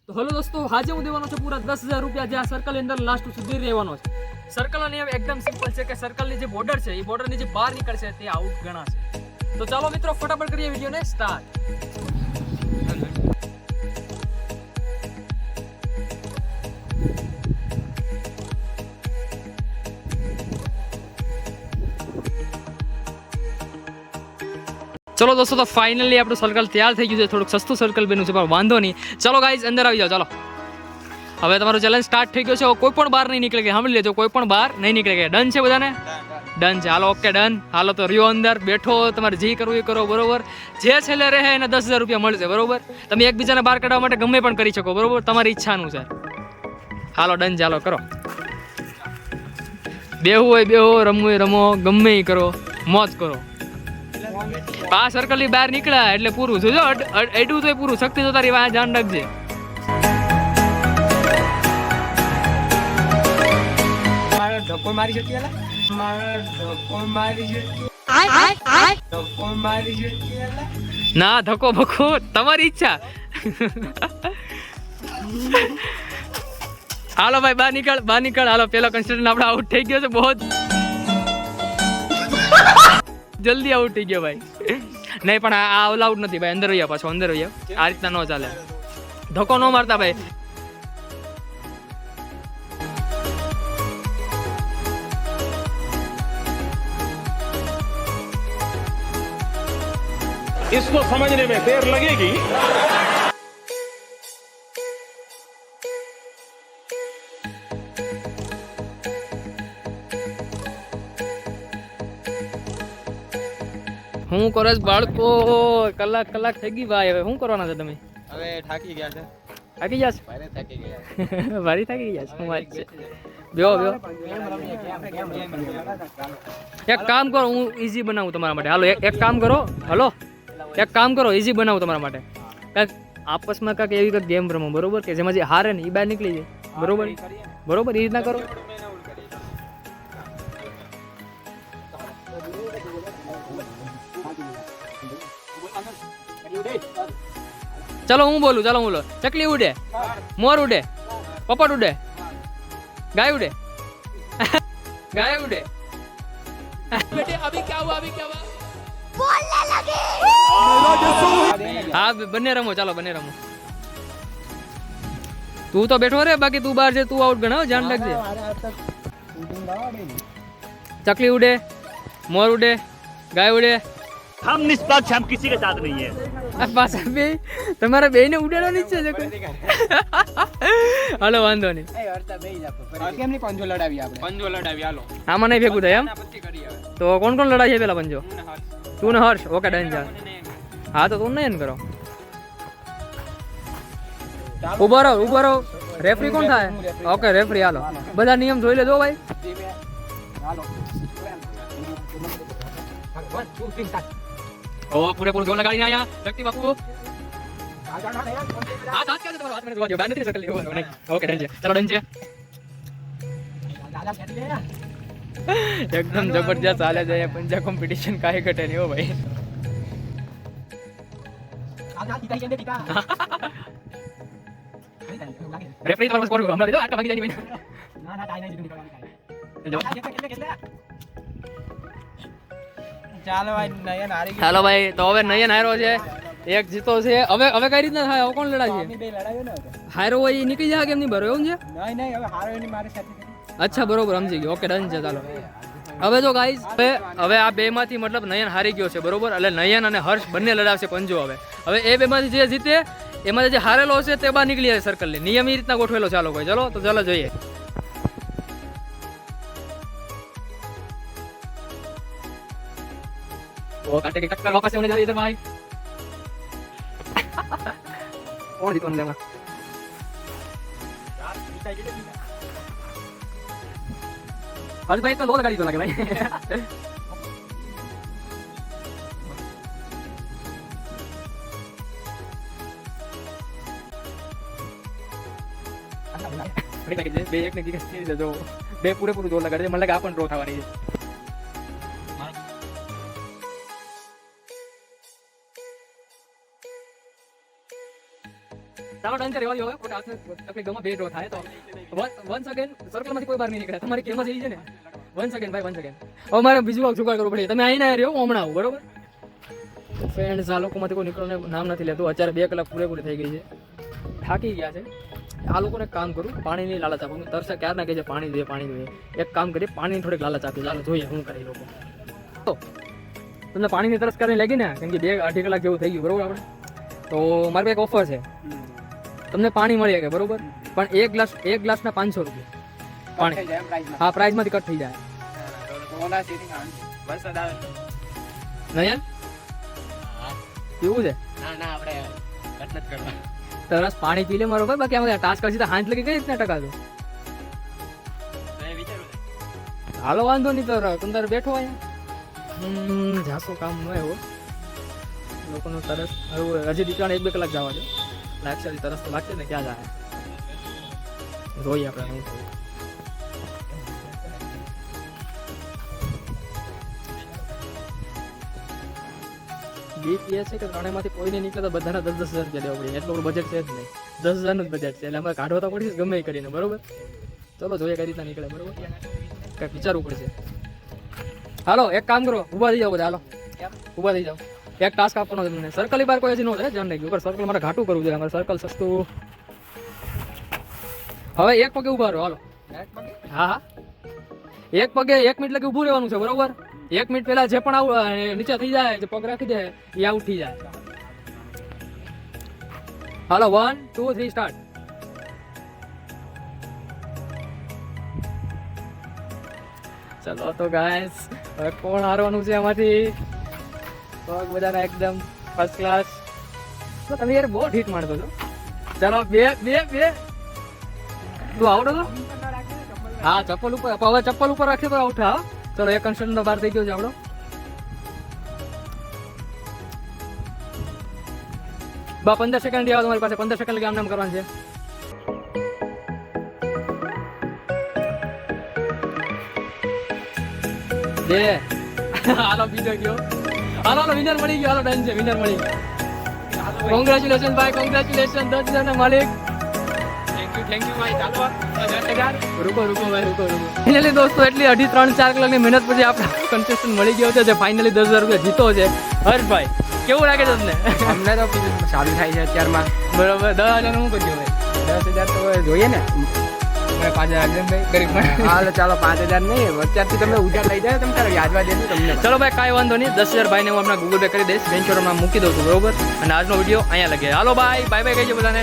તો હલો દોસ્તો, આજે હું દેવાનો છું પૂરા 10,000 રૂપિયા, જે આ સર્કલ અંદર લાસ્ટ સુધી રહેવાનો છે. સર્કલનો નિયમ એકદમ સિમ્પલ છે કે સર્કલની જે બોર્ડર છે એ બોર્ડરની જે બહાર નીકળશે તે આઉટ ગણાશે. તો ચાલો મિત્રો, ફટાફટ કરીએ વિડીયોને સ્ટાર્ટ. ચલો દોસ્તો, તો ફાઇનલી આપણું સર્કલ તૈયાર થઈ ગયું છે. થોડુંક સસ્તું સર્કલ બન્યું છે પણ વાંધો નહીં. ચલો ગાઈઝ, અંદર આવી જાઓ. ચાલો, હવે તમારો ચેલેન્જ સ્ટાર્ટ થઈ ગયો છે. કોઈ પણ બહાર નહીં નીકળે, સાંભળી લેજો, કોઈ પણ બહાર નહીં નીકળે. ડન છે બધાને? ડન છે. હાલો, ઓકે, ડન. હાલો તો રહ્યો અંદર બેઠો, તમારે જે કરવું એ કરો, બરોબર. જે છેલ્લે રહે એને 10,000 રૂપિયા મળશે, બરોબર. તમે એકબીજાને બહાર કાઢવા માટે ગમે પણ કરી શકો, બરોબર, તમારી ઈચ્છાનું છે. હાલો, ડન. ચાલો કરો. બેહવું હોય બેહો, રમવું હોય રમો, ગમે એ કરો, મોજ કરો. આ સર્કલ ની બહાર નીકળ્યા એટલે પૂરું જોજો. એડું તો પૂરું. શક્તિ તો તારી વાહ, ધ્યાન રાખજે. ધક્કો મારી જતી ના, ધક્કો બક્કો તમારી ઈચ્છા. હાલો ભાઈ, બહાર નીકળ, બહાર નીકળ. હાલો, પેલો કન્સ્ટ્રક્શન આપણો આઉટ થઈ ગયો છે. બહુ જલ્દી આઉટ થઈ ગયો ભાઈ. નહીં પણ આ ઓલ આઉટ નથી ભાઈ. અંદર રહ્યા, પાછો અંદર રહ્યા. આ રીતના ન ચાલે. ધક્કો ન મારતા ભાઈ. इसको समझने में देर लगेगी. હું કરો બાળકો? કલાક થઈ ગઈ ભાઈ. હવે શું કરવાના છે તમે? હવે થાકી ગયા છે. થાકી જશે? ભારે થાકી ગયા. ભારી થાકી ગયા છે. શું વાત છે? બેહો બેહો. એક કામ કરો, હું ઈઝી બનાવું તમારા માટે. હાલો, એક કામ કરો. હલો, એક કામ કરો, ઈઝી બનાવું તમારા માટે. કાંઈક આપસમાં કાંઈક એવી કંઈક ગેમ રમો, બરોબર, કે જેમાં જે હારે ને એ બહાર નીકળી જાય, બરોબર. બરોબર, એ રીતના કરો. ચલો હું બોલું. ચાલો હું બોલો. ચકલી ઉડે, મોર ઉડે, પોપટ ઉડે, ગાય ઉડે, ગાય ઉડે. બેટે અભી ક્યા હુઆ? અભી ક્યા હુઆ? બોલને લગી. હા, બંને રમો. ચાલો બંને રમો. તું તો બેઠો રે, બાકી તું બહાર છે, તું આઉટ ગણાવ, ધ્યાન રાખજે. ચકલી ઉડે, મોર ઉડે, ગાય ઉડે. हम निष्पक्ष, हम किसी के साथ नहीं है. પાછા બે તમારા બે ને ઉડાડવાની જ છે. હાલો, વાંધો નહીં. કેમની પંજો લડાવી આપણે? પંજો લડાવી. હાલો, આમાં નહીં ભેગું થાય એમ. તો કોણ કોણ લડાય છે પેલા પંજો? તું ને હર્ષ. Okay, done. ચાલ. હા, તો તું નહીં કરો. ઉભો રહો, ઉભો રહો. રેફરી કોણ થાય? Okay, referee. હાલો, બધા નિયમ જોઈ લેજો ભાઈ. ઓ પૂરેપૂરું જોર લગાડીને આયા શક્તિ બાપુ. હાથ ક્યાં છે તમારો? હાથ મને જોવા દો. બહાર નથી સર્કલ લેવાનો. ઓકે, ડન છે. ચાલો, ડન છે. એકદમ જબરજસ્ત ચાલે છે પંજા કોમ્પિટિશન. કાંઈ ઘટે નહીં હો ભાઈ. રેફરી તમારો સ્કોર હમણાં દીધો. આટલા ભાગી જાય. ચાલો ભાઈ, નયન હારી ગયો. હાલો ભાઈ, તો હવે નયન હારો છે, એક જીતો છે. હવે કઈ રીતના થાય? હવે કોણ લડાશે? બે લડાયો ને. હારો હોય એ નીકળી જાય કેમ નહીં? બરો એવું છે? નહીં હવે હારો એની મારી સાથે. અચ્છા, બરોબર, સમજી ગયો. ઓકે, ડન છે. ચાલો, હવે જો ગાઈઝ, હવે આ બે માંથી મતલબ નયન હારી ગયો છે, બરોબર. એટલે નયન અને હર્ષ બંને લડાવશે પંજો. હવે એ બે માંથી જે જીતે એમાં જે હારેલો હશે તે બહાર નીકળી જાય સર્કલ ને. નિયમ એ રીતના ગોઠવેલો. ચાલો ભાઈ, ચલો તો ચાલો જોઈએ. वो काटे के टक्कर वापस से होने जा रही है इधर भाई. कौन जीतने लेगा? हर्ष भाई तो लो लगा दी तो लगे भाई. બે એક ને જો બે પૂરેપૂરું જોર લગાડે. મને લાગે આ પણ ડ્રો થવાની છે. ચાલો ડન કરી હવે ખોટા હાથને તકલીફ ગમાં 2 ડ્રો થાય તો વન સેકન્ડ સર્કલમાંથી કોઈ બહાર નહીં નીકળે. તમારી કેમ જ એવી છે ને 1 સેકન્ડ ભાઈ 1 સેકન્ડ. હવે મારે બીજું વાક જુગાડ કરવું પડે. તમે અહીં ના રહ્યો હું હમણાં આવું બરોબર. ફ્રેન્ડ્સ આ લોકોમાંથી કોઈ નીકળવાનું નામ નથી લેતું. અત્યારે 2 કલાક પૂરેપૂરી થઈ ગઈ છે, થાકી ગયા છે. આ લોકોને કામ કરું, પાણીની લાલચ આપું. તરસે ક્યારે ના કહે છે પાણી જોઈએ પાણી જોઈએ. એક કામ કરી પાણીની થોડીક લાલચ આપી, ચાલો જોઈએ શું કરે લોકો. તો તમને પાણીની તરસ કરીને લાગી ને, કેમ કે 2-2.5 કલાક જેવું થઈ ગયું બરોબર આપણે. તો મારી પાસે એક ઓફર છે, તમને પાણી મળી શકે બરોબર, પણ એક ગ્લાસના 500 રૂપિયા પાણી. હા, પ્રાઇઝમાંથી કટ થઈ જાય. નહીં એવું છે? તરસ પાણી પી લે મારો ભાઈ. બાકી આમાં ટાસ્ક કરશે તો હાથ લગી કઈ રીતના ટકા દો. હાલો વાંધો નહીં, તો તમે બેઠો અહીંયા જાસો કામ ન હોય લોકોનું તરસ. હજી દીકરાને 1-2 કલાક જવા દો. લાગશે તરસ તો લાગશે ને, ક્યાં જાય જોઈએ આપણે નહીં થયું. બીક એ છે કે ત્રણેયમાંથી કોઈને નીકળે તો બધાના 10,000 રૂપિયા દેવા પડે. એટલું બજેટ છે જ નહીં, 10,000નું જ બજેટ છે. એટલે અમારે કાઢવા તો પડશે ગમે એ કરીને બરોબર. ચલો જોઈએ કઈ રીતના નીકળે બરોબર, કંઈક વિચારવું પડશે. હાલો એક કામ કરો, ઊભા થઈ જાઓ બધા. હાલો ઊભા થઈ જાઓ. એક ટાસ્ક આપવાનો છે તમને. સર્કલની બહાર કોઈ હજી ન થાય, જાણ નહીં ગયું. સર્કલ મારે ઘાટું કરવું જોઈએ, અમારે સર્કલ સસ્તું. હવે એક પગે ઊભા રહો. હાલો હા હા, એક પગે 1 મિનિટ લગી ઊભું રહેવાનું છે બરોબર. 1 મિનિટ પહેલા જે પણ આવું નીચે થઈ જાય, જે પગ રાખી દે એ આઉટ થઈ જાય. હાલો 1 2 3 સ્ટાર્ટ. ચલો તો ગાઈસ, હવે કોણ હારવાનું છે આમાંથી? પગ બધાના એકદમ ફર્સ્ટ ક્લાસ. તો તમે યાર બહુ ઠીક માણતો છો. ચલો બે તું આવડો તો? હા ચપ્પલ ઉપર, હવે ચપ્પલ ઉપર રાખીએ તો આઉટ. હા ચલો, એક કન્સ્ટન્ટ બહાર થઈ ગયો છે આપણો. બા 15 સેકન્ડ આવો તમારી પાસે. 15 સેકન્ડ લગી આમ નામ કરવાનું છે. બે હાલો બીજો ગયો. હાલો વિનર મળી ગયો. હાલો ડન છે, વિનર મળી ગયો. કોંગ્રેચ્યુલેશન ભાઈ, કોંગ્રેચ્યુલેશન 10,000 ના માલિક. થેન્ક યુ ભાઈ. ચાલો રૂકો ફાઇનલી દોસ્તો, એટલી 2.5-3-4 કલાકની મહેનત પછી આપણે કન્સેશન મળી ગયો છે, જે ફાઇનલી 10,000 રૂપિયા જીતો છે. હર્ષભાઈ કેવું લાગે છે તમને? અમને તો સારું થાય છે અત્યારમાં. બરોબર. 10,000 શું કર્યું ભાઈ? 10,000 તો જોઈએ ને. 5,000 ગરીબ. હાલો ચાલો 5,000 નહીં, અત્યારથી તમે ઉધાર લઈ જાય, તમે તારે વ્યાજવા દેવું તમને. ચલો ભાઈ કાંઈ વાંધો નહીં. 10,000 ભાઈને હું હમણાં ગૂગલ પે કરી દઈશ, બેંક ચોરમાં મૂકી દઉં છું બરોબર. અને આજનો વિડીયો અહીંયા લગે. હાલો બાય બાય કહીજો બધાને.